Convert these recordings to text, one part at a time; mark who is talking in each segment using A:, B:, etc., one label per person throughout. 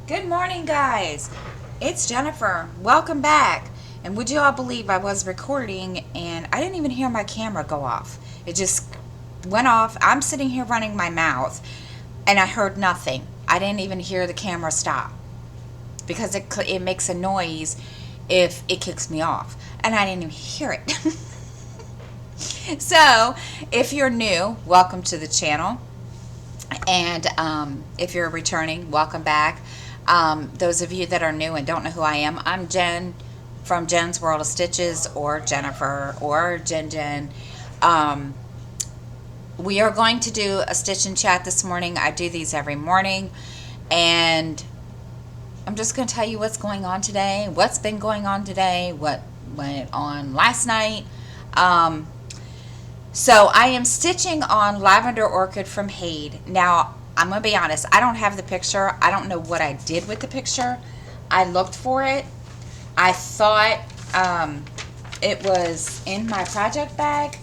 A: Good morning, guys. It's Jennifer. Welcome back. And would you all believe I was recording and I didn't even hear my camera go off? It just went off. I'm sitting here running my mouth and I heard nothing. I didn't even hear the camera stop because it makes a noise if it kicks me off. And I didn't even hear it. So, if you're new, welcome to the channel. And if you're returning, welcome back. Those of you that are new and don't know who I am, I'm Jen from Jen's World of Stitches, or Jennifer, or Jen. We are going to do a stitch and chat this morning. I do these every morning, and I'm just going to tell you what's going on today, what's been going on today, what went on last night. So I am stitching on Lavender Orchid from Hade. Now, I'm going to be honest, I don't have the picture. I don't know what I did with the picture. I looked for it. I thought it was in my project bag,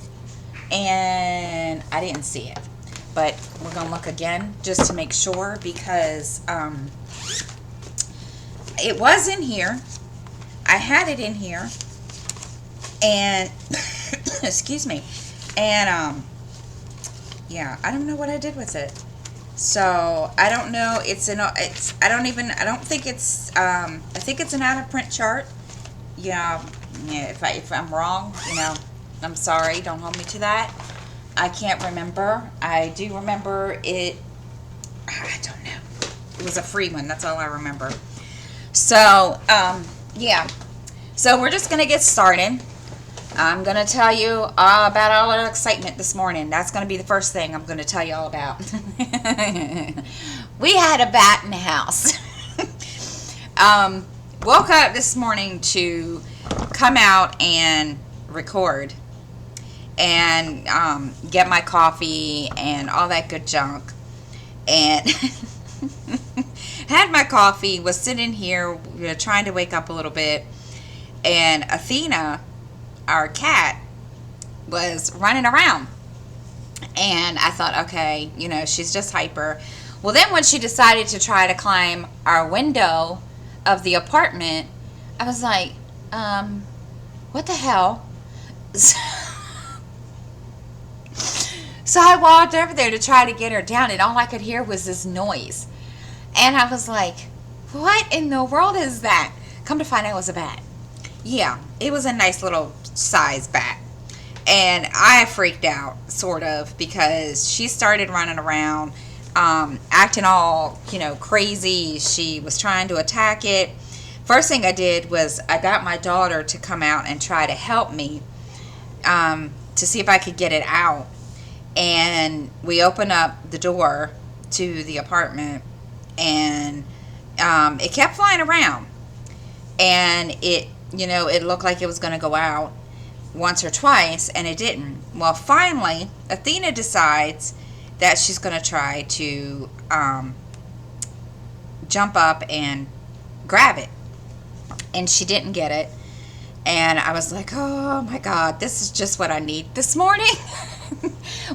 A: and I didn't see it. But we're going to look again just to make sure, because it was in here. I had it in here. And, excuse me. And, yeah, I don't know what I did with it. So, I don't know. I think it's an out of print chart. Yeah, if I'm wrong, I'm sorry. Don't hold me to that. I can't remember. I do remember it. I don't know. It was a free one. That's all I remember. So, yeah. So, we're just going to get started. I'm going to tell you about all our excitement this morning. That's going to be the first thing I'm going to tell you all about. We had a bat in the house. Woke up this morning to come out and record and get my coffee and all that good junk. And had my coffee, was sitting here trying to wake up a little bit. And Athena, our cat, was running around, and I thought, okay, she's just hyper. Well, then when she decided to try to climb our window of the apartment, I was like, what the hell? So I walked over there to try to get her down, and all I could hear was this noise, and I was like, what in the world is that? Come to find out, it was a bat. Yeah, it was a nice little size bat. And I freaked out, sort of, because she started running around, acting all, crazy. She was trying to attack it. First thing I did was I got my daughter to come out and try to help me, to see if I could get it out. And we opened up the door to the apartment, and it kept flying around. And it looked like it was going to go out once or twice, and it didn't. Well, finally, Athena decides that she's going to try to jump up and grab it. And she didn't get it. And I was like, oh my God, this is just what I need this morning.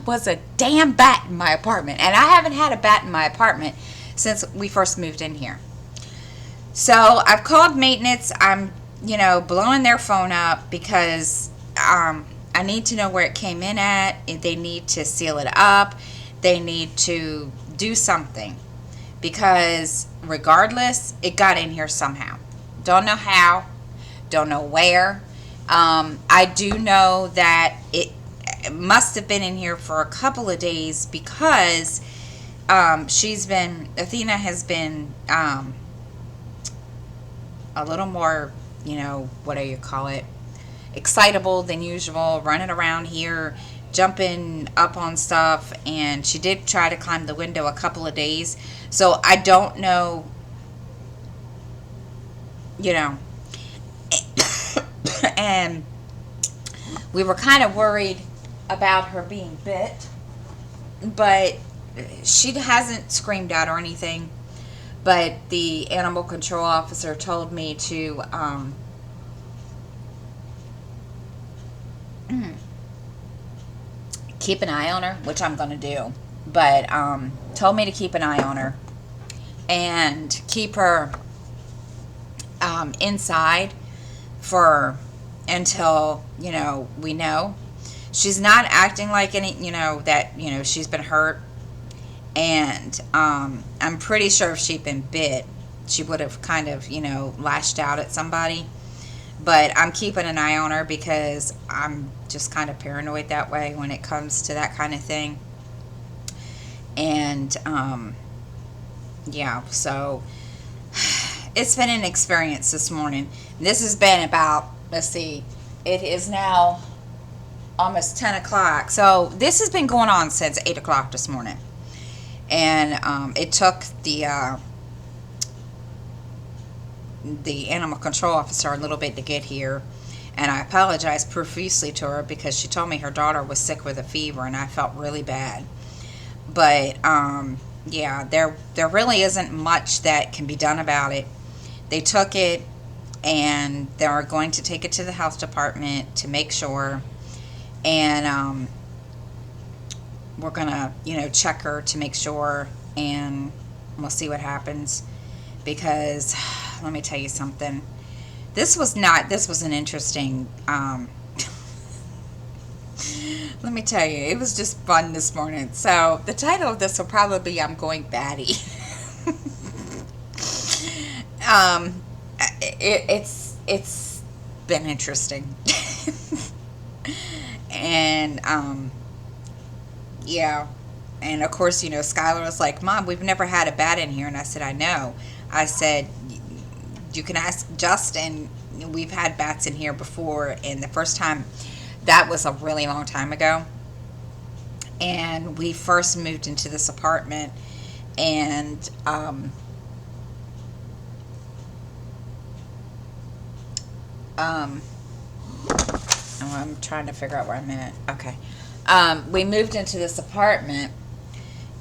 A: Was a damn bat in my apartment. And I haven't had a bat in my apartment since we first moved in here. So I've called maintenance. I'm blowing their phone up because I need to know where it came in at. They need to seal it up. They need to do something, because regardless, it got in here somehow. Don't know how. Don't know where. I do know that it must have been in here for a couple of days, because Athena has been a little more, what do you call it, excitable than usual, running around here, jumping up on stuff. And she did try to climb the window a couple of days. So I don't know, and we were kind of worried about her being bit, but she hasn't screamed out or anything. But the animal control officer told me to keep an eye on her, which I'm going to do. But told me to keep an eye on her. and keep her inside for until, we know. She's not acting like any, that, she's been hurt. And I'm pretty sure if she'd been bit, she would have kind of, lashed out at somebody. But I'm keeping an eye on her because I'm just kind of paranoid that way when it comes to that kind of thing. And, yeah, so it's been an experience this morning. This has been about, let's see, it is now almost 10 o'clock. So this has been going on since 8 o'clock this morning. And it took the animal control officer a little bit to get here. And I apologized profusely to her because she told me her daughter was sick with a fever, and I felt really bad. But, yeah, there really isn't much that can be done about it. They took it, and they're going to take it to the health department to make sure. And we're going to, check her to make sure, and we'll see what happens. Because, let me tell you something. This was an interesting, let me tell you, it was just fun this morning. So, the title of this will probably be, I'm Going Batty. It's been interesting. And, yeah. And, of course, Skylar was like, Mom, we've never had a bat in here. And I said, I know. I said, you can ask Justin. We've had bats in here before. And the first time, that was a really long time ago. And we first moved into this apartment. And, I'm trying to figure out where I'm at. Okay. We moved into this apartment,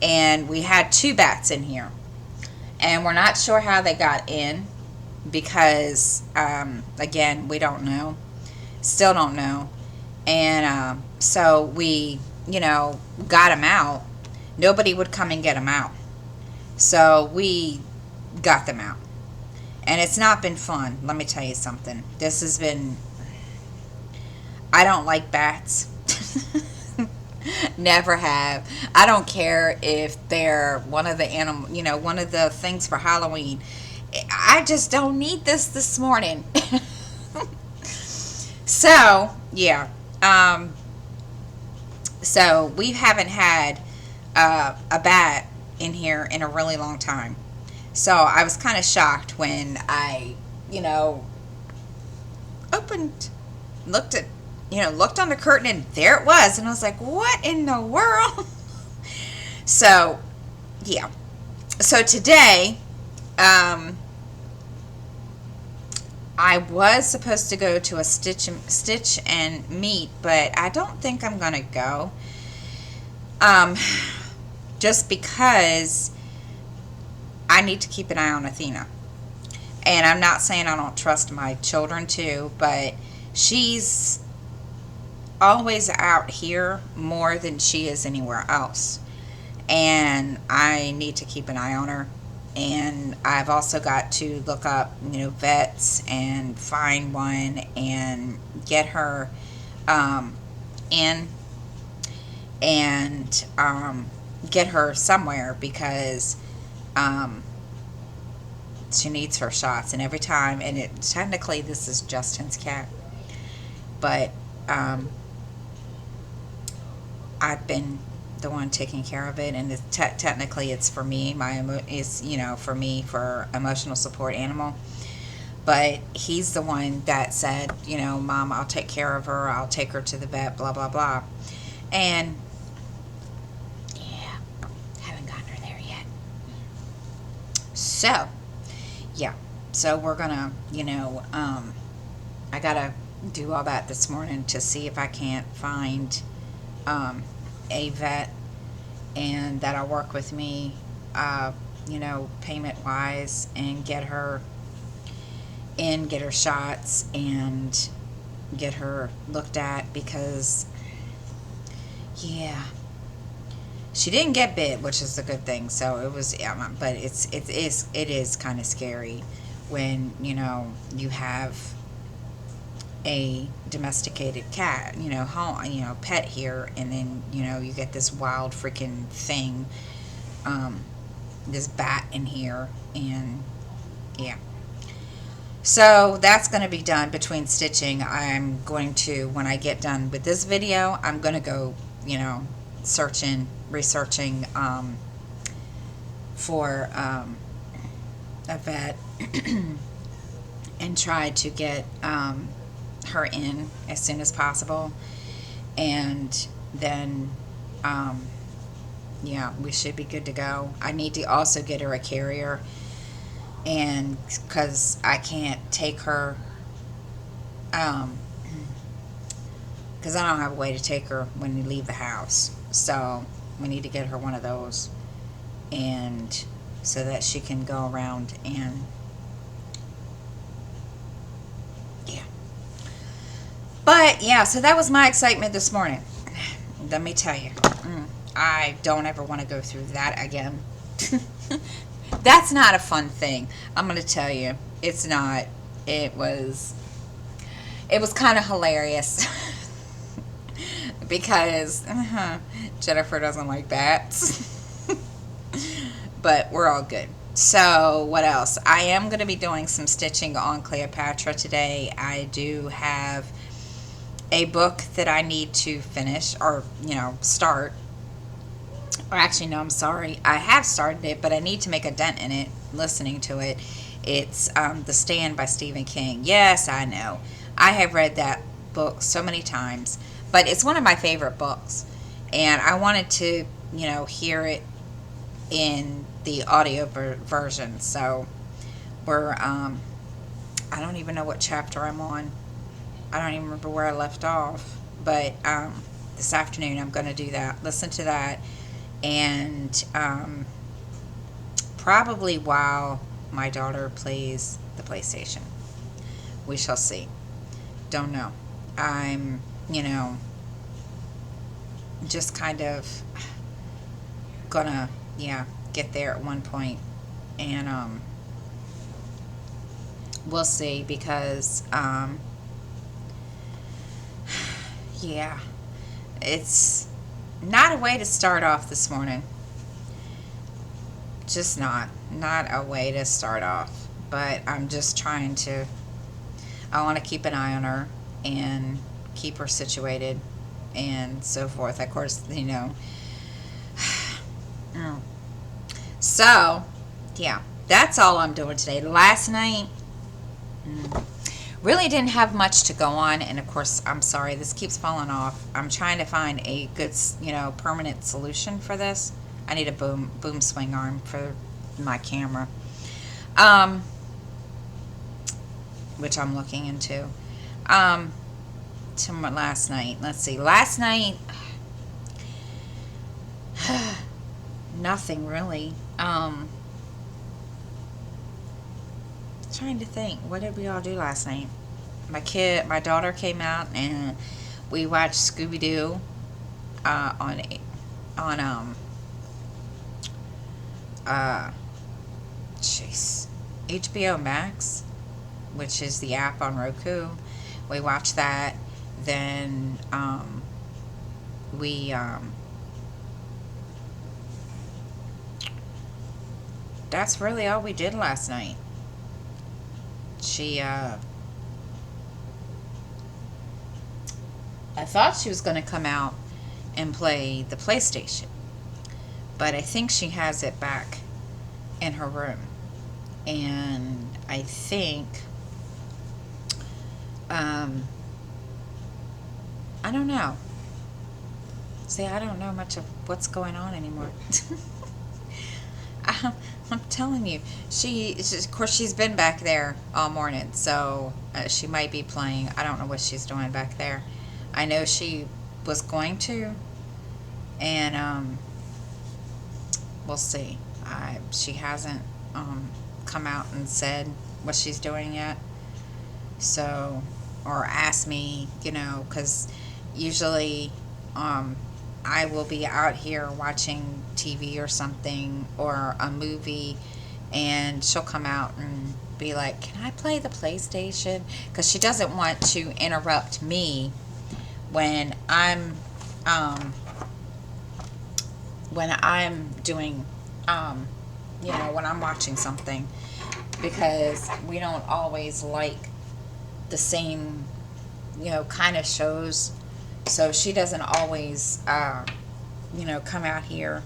A: and we had 2 bats in here. And we're not sure how they got in because, again, we don't know. Still don't know. And so we, got them out. Nobody would come and get them out. So we got them out. And it's not been fun. Let me tell you something. This has been... I don't like bats. Never have. I don't care if they're one of the one of the things for Halloween. I just don't need this morning. So, yeah. So we haven't had a bat in here in a really long time. So I was kind of shocked when I, looked on the curtain, and there it was. And I was like, what in the world? So, yeah. So today, I was supposed to go to a stitch and meet, but I don't think I'm going to go. Just because I need to keep an eye on Athena. And I'm not saying I don't trust my children too, but she's always out here more than she is anywhere else. And I need to keep an eye on her. And I've also got to look up, vets and find one and get her in and get her somewhere because she needs her shots. And every time, and technically this is Justin's cat, but I've been the one taking care of it, and technically it's for me. For me, for emotional support animal. But he's the one that said, Mom, I'll take care of her. I'll take her to the vet, blah, blah, blah. And, yeah, haven't gotten her there yet. So, yeah. So we're going to, I got to do all that this morning to see if I can't find a vet and that'll work with me, payment wise, and get her shots and get her looked at because, yeah, She didn't get bit, which is a good thing. So it was, yeah, but it is kind of scary when you have a domesticated cat, home, pet here, and then you get this wild freaking thing, this bat in here, and yeah. So that's going to be done between stitching. I'm going to, when I get done with this video, I'm going to go, researching for a vet and try to get her in as soon as possible. And then, yeah, we should be good to go. I need to also get her a carrier, and because I can't take her, because I don't have a way to take her when we leave the house. So we need to get her one of those, and so that she can go around and, yeah. But yeah, so that was my excitement this morning. Let me tell you, I don't ever want to go through that again. That's not a fun thing. I'm going to tell you. It's not. It was kind of hilarious. Because Jennifer doesn't like bats. But we're all good. So, what else? I am going to be doing some stitching on Cleopatra today. I do have a book that I need to finish, or, start. Or actually, no, I'm sorry. I have started it, but I need to make a dent in it listening to it. It's The Stand by Stephen King. Yes, I know. I have read that book so many times, but it's one of my favorite books. And I wanted to, hear it in the audio version. So we're, I don't even know what chapter I'm on. I don't even remember where I left off. But this afternoon I'm going to do that. Listen to that. And probably while my daughter plays the PlayStation. We shall see. Don't know. I'm, just kind of gonna, get there at one point. And we'll see, because, yeah, it's not a way to start off this morning. Just not a way to start off. But I'm just trying to, I want to keep an eye on her and keep her situated and so forth. Of course, So, yeah, that's all I'm doing today. Last night, really didn't have much to go on, and of course, I'm sorry, this keeps falling off. I'm trying to find a good, permanent solution for this. I need a boom swing arm for my camera, which I'm looking into. To last night, let's see. Last night, nothing really. Trying to think, what did we all do last night? My daughter came out and we watched Scooby-Doo on HBO Max, which is the app on Roku. We watched that. Then that's really all we did last night. I thought she was going to come out and play the PlayStation, but I think she has it back in her room. And I think, I don't know. See, I don't know much of what's going on anymore. I'm telling you, of course, she's been back there all morning, so she might be playing. I don't know what she's doing back there. I know she was going to, and we'll see. She hasn't come out and said what she's doing yet, so, or asked me, because usually I will be out here watching TV or something, or a movie, and she'll come out and be like, "Can I play the PlayStation?" Because she doesn't want to interrupt me when um, I'm doing, when I'm watching something, because we don't always like the same, kind of shows. So she doesn't always, come out here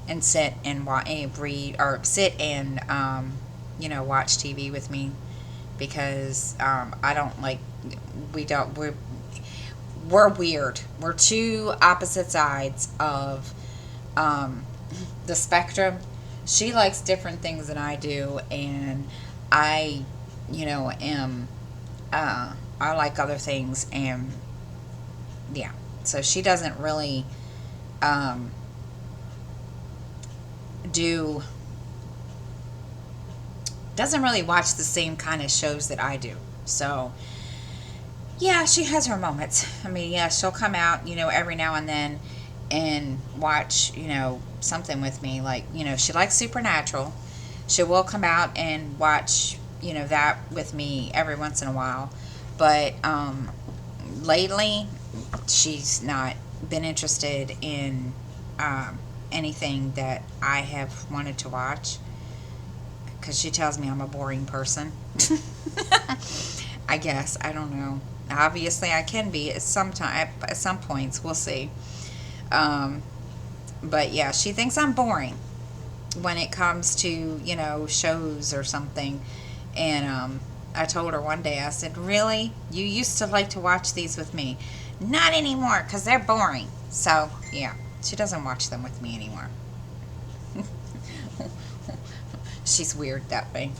A: and sit and read, or sit and, watch TV with me, because I don't like, we're weird. We're two opposite sides of the spectrum. She likes different things than I do, and I, am, I like other things, and yeah. So she doesn't really do doesn't really watch the same kind of shows that I do. So yeah, she has her moments. I mean, yeah, she'll come out, every now and then and watch, something with me. Like, she likes Supernatural. She will come out and watch, that with me every once in a while. But lately, she's not been interested in anything that I have wanted to watch, because she tells me I'm a boring person. I guess. I don't know. Obviously, I can be at some points. We'll see. But yeah, she thinks I'm boring when it comes to, shows or something. And I told her one day, I said, "Really? You used to like to watch these with me." "Not anymore, because they're boring." So yeah, she doesn't watch them with me anymore. She's weird that way.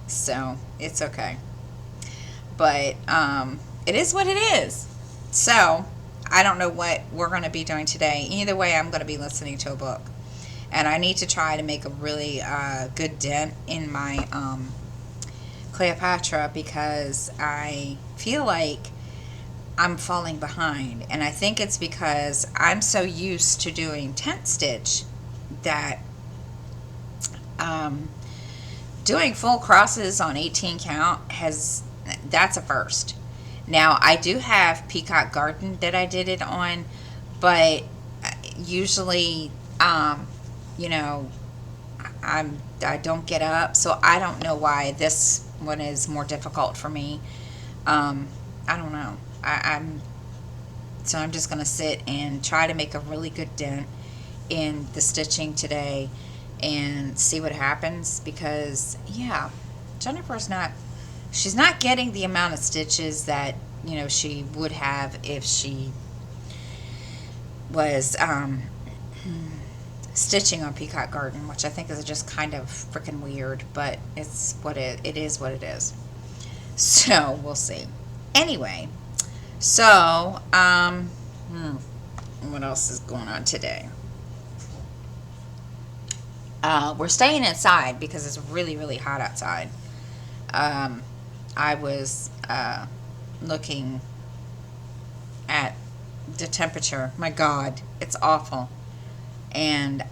A: So it's okay. But it is what it is. So I don't know what we're going to be doing today. Either way, I'm going to be listening to a book. And I need to try to make a really good dent in my Cleopatra, because I feel like I'm falling behind. And I think it's because I'm so used to doing tent stitch that doing full crosses on 18 count that's a first. Now, I do have Peacock Garden that I did it on, but usually, you know, I don't get up, so I don't know why this one is more difficult for me. I don't know. So I'm just gonna sit and try to make a really good dent in the stitching today and see what happens, because yeah, she's not getting the amount of stitches that, you know, she would have if she was stitching on Peacock Garden, which I think is just kind of freaking weird, but it's what it is what it is. So we'll see. Anyway, so what else is going on today? We're staying inside because it's really, really hot outside. I was looking at the temperature. My God, it's awful. And,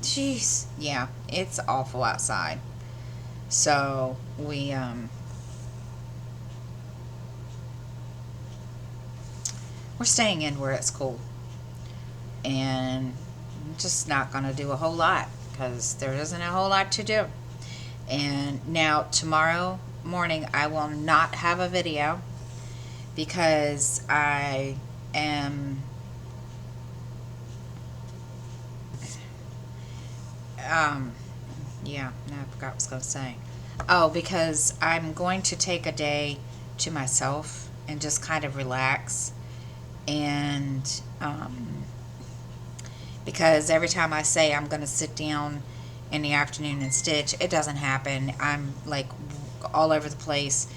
A: jeez, yeah, it's awful outside. So we're staying in where it's cool. And I'm just not going to do a whole lot, because there isn't a whole lot to do. And now tomorrow morning I will not have a video, because I am yeah, no, I forgot what I was going to say. Oh, because I'm going to take a day to myself and just kind of relax. And because every time I say I'm going to sit down in the afternoon and stitch, it doesn't happen. I'm like all over the place.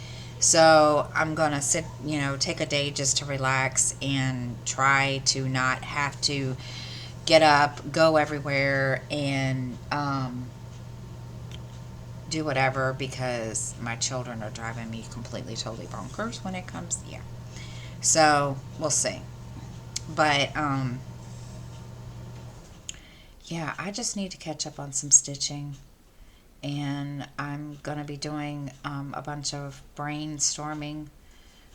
A: So I'm going to sit, you know, take a day just to relax and try to not have to get up, go everywhere, and do whatever, because my children are driving me completely, totally bonkers when it comes, yeah. So we'll see. But, yeah, I just need to catch up on some stitching. And I'm going to be doing a bunch of brainstorming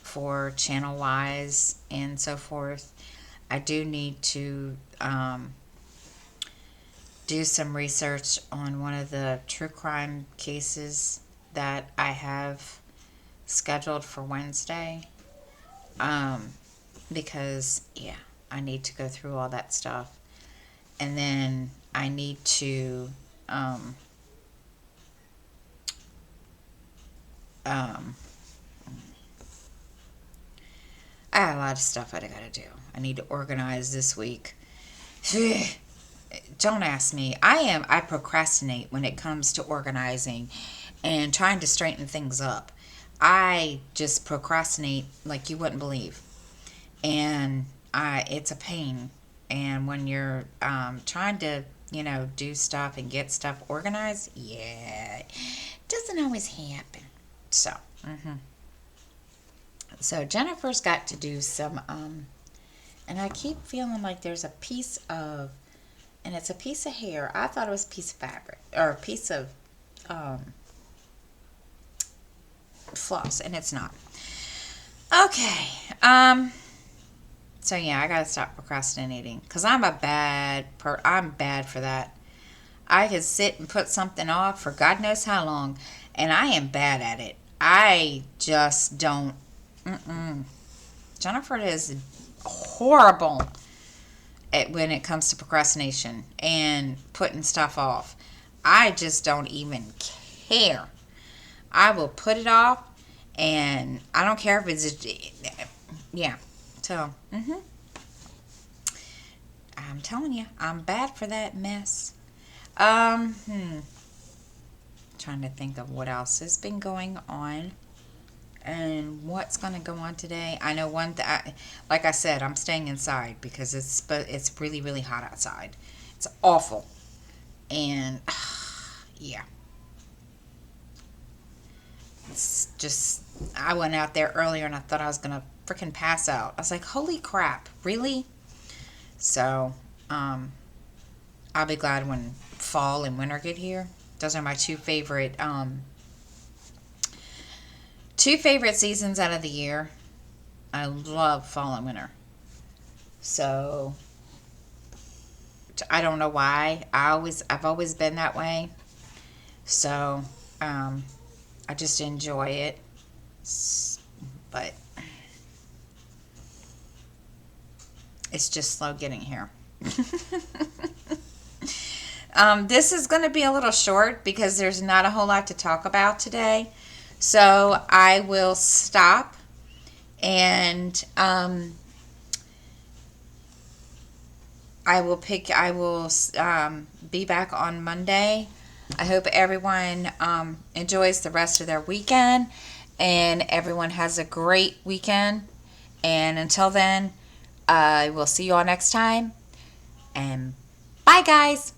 A: for channel wise and so forth. I do need to do some research on one of the true crime cases that I have scheduled for Wednesday. Because, yeah, I need to go through all that stuff. And then I need to I have a lot of stuff I gotta do. I need to organize this week. Don't ask me. I procrastinate when it comes to organizing and trying to straighten things up. I just procrastinate like you wouldn't believe. And it's a pain. And when you're trying to, do stuff and get stuff organized, yeah, it doesn't always happen. So, So Jennifer's got to do some, and I keep feeling like there's a piece of, and it's a piece of hair. I thought it was a piece of fabric, or a piece of floss, and it's not. Okay. So yeah, I gotta stop procrastinating, because I'm I'm bad for that. I could sit and put something off for God knows how long, and I am bad at it. I just don't. Jennifer is horrible when it comes to procrastination and putting stuff off. I just don't even care. I will put it off, and I don't care if it's yeah. So, I'm telling you, I'm bad for that mess. Trying to think of what else has been going on and what's going to go on today. I know one thing, like I said, I'm staying inside because it's really, really hot outside. It's awful. And, yeah. It's just, I went out there earlier and I thought I was going to freaking pass out. I was like, holy crap, really? So, I'll be glad when fall and winter get here. Those are my two favorite seasons out of the year. I love fall and winter. So I don't know why. I've always been that way. So I just enjoy it. But it's just slow getting here. This is going to be a little short because there's not a whole lot to talk about today. So I will stop, and I will be back on Monday. I hope everyone enjoys the rest of their weekend, and everyone has a great weekend. And until then, I will see you all next time. And bye, guys.